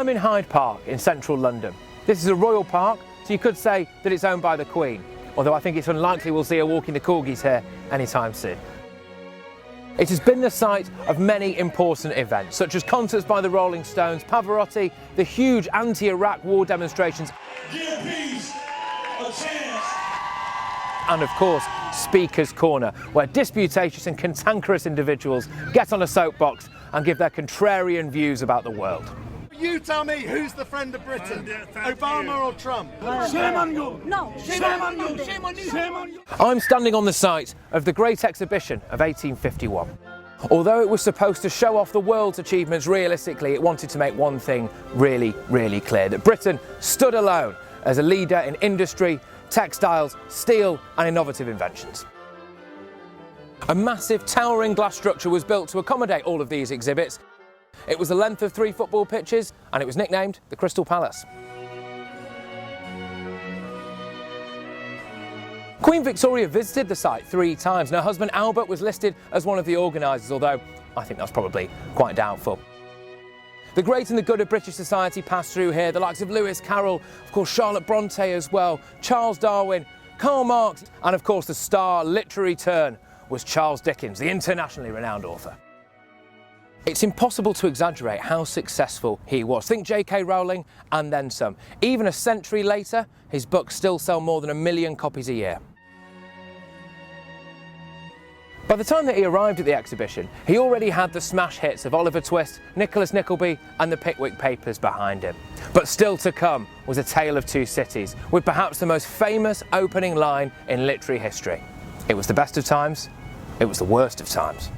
I'm in Hyde Park in central London. This is a royal park, so you could say that it's owned by the Queen, although I think it's unlikely we'll see her walking the corgis here anytime soon. It has been the site of many important events, such as concerts by the Rolling Stones, Pavarotti, the huge anti-Iraq war demonstrations, Give peace a chance. and of course, Speaker's Corner, where disputatious and cantankerous individuals get on a soapbox and give their contrarian views about the world. You tell me, who's the friend of Britain? Obama or Trump? Shame on you! No, shame on you! Shame on you! Shame on you! I'm standing on the site of the Great Exhibition of 1851. Although it was supposed to show off the world's achievements, realistically it wanted to make one thing really, really clear: that Britain stood alone as a leader in industry, textiles, steel and innovative inventions. A massive towering glass structure was built to accommodate all of these exhibits. It was the length of 3 football pitches and it was nicknamed the Crystal Palace. Queen Victoria visited the site 3 times and her husband Albert was listed as one of the organisers, although I think that's probably quite doubtful. The great and the good of British society passed through here, the likes of Lewis Carroll, of course Charlotte Bronte as well, Charles Darwin, Karl Marx, and of course the star literary turn was Charles Dickens, the internationally renowned author. It's impossible to exaggerate how successful he was. Think J.K. Rowling and then some. Even a century later, his books still sell more than 1 million copies a year. By the time that he arrived at the exhibition, he already had the smash hits of Oliver Twist, Nicholas Nickleby and the Pickwick Papers behind him. But still to come was A Tale of Two Cities, with perhaps the most famous opening line in literary history. It was the best of times, it was the worst of times.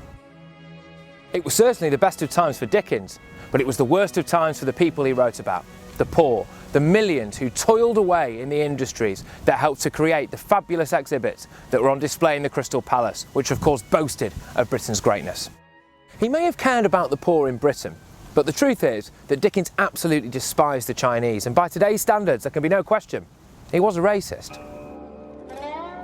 It was certainly the best of times for Dickens, but it was the worst of times for the people he wrote about, the poor, the millions who toiled away in the industries that helped to create the fabulous exhibits that were on display in the Crystal Palace, which of course boasted of Britain's greatness. He may have cared about the poor in Britain, but the truth is that Dickens absolutely despised the Chinese, and by today's standards there can be no question, he was a racist.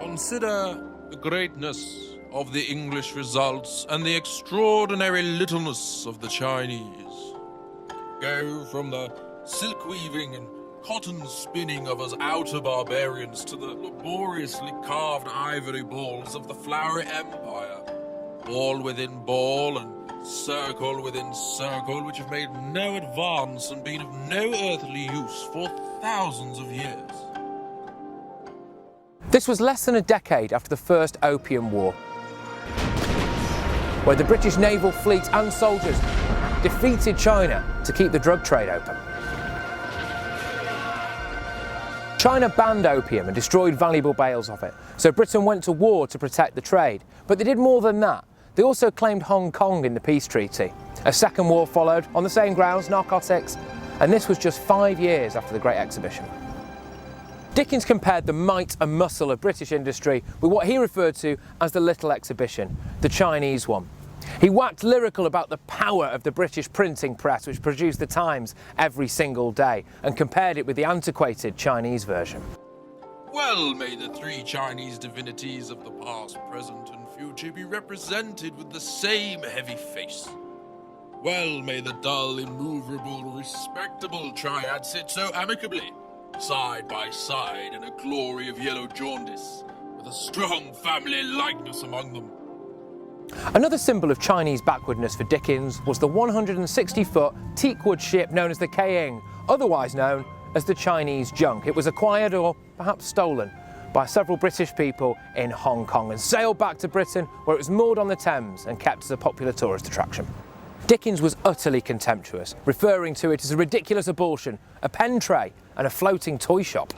Consider the greatness of the English results and the extraordinary littleness of the Chinese. Go from the silk weaving and cotton spinning of us outer barbarians to the laboriously carved ivory balls of the flowery empire, ball within ball and circle within circle, which have made no advance and been of no earthly use for thousands of years. This was less than a decade after the First Opium War, where the British naval fleet and soldiers defeated China to keep the drug trade open. China banned opium and destroyed valuable bales of it, so Britain went to war to protect the trade. But they did more than that. They also claimed Hong Kong in the peace treaty. A second war followed on the same grounds, narcotics, and this was just 5 years after the Great Exhibition. Dickens compared the might and muscle of British industry with what he referred to as the Little Exhibition, the Chinese one. He waxed lyrical about the power of the British printing press, which produced the Times every single day, and compared it with the antiquated Chinese version. Well may the 3 Chinese divinities of the past, present and future be represented with the same heavy face. Well may the dull, immovable, respectable triad sit so amicably, side by side in a glory of yellow jaundice, with a strong family likeness among them. Another symbol of Chinese backwardness for Dickens was the 160-foot teakwood ship known as the Keying, otherwise known as the Chinese junk. It was acquired, or perhaps stolen, by several British people in Hong Kong and sailed back to Britain, where it was moored on the Thames and kept as a popular tourist attraction. Dickens was utterly contemptuous, referring to it as a ridiculous abortion, a pen tray and a floating toy shop.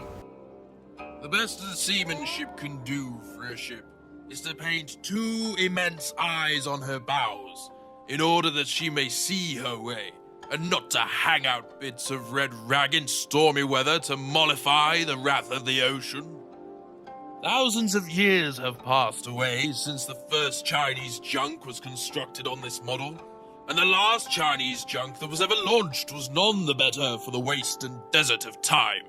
The best that seamanship can do for a ship is to paint 2 immense eyes on her bows, in order that she may see her way, and not to hang out bits of red rag in stormy weather to mollify the wrath of the ocean. Thousands of years have passed away since the first Chinese junk was constructed on this model, and the last Chinese junk that was ever launched was none the better for the waste and desert of time.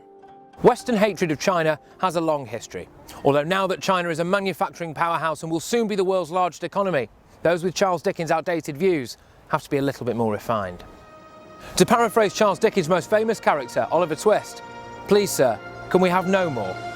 Western hatred of China has a long history, although now that China is a manufacturing powerhouse and will soon be the world's largest economy, those with Charles Dickens' outdated views have to be a little bit more refined. To paraphrase Charles Dickens' most famous character, Oliver Twist, please sir, can we have no more?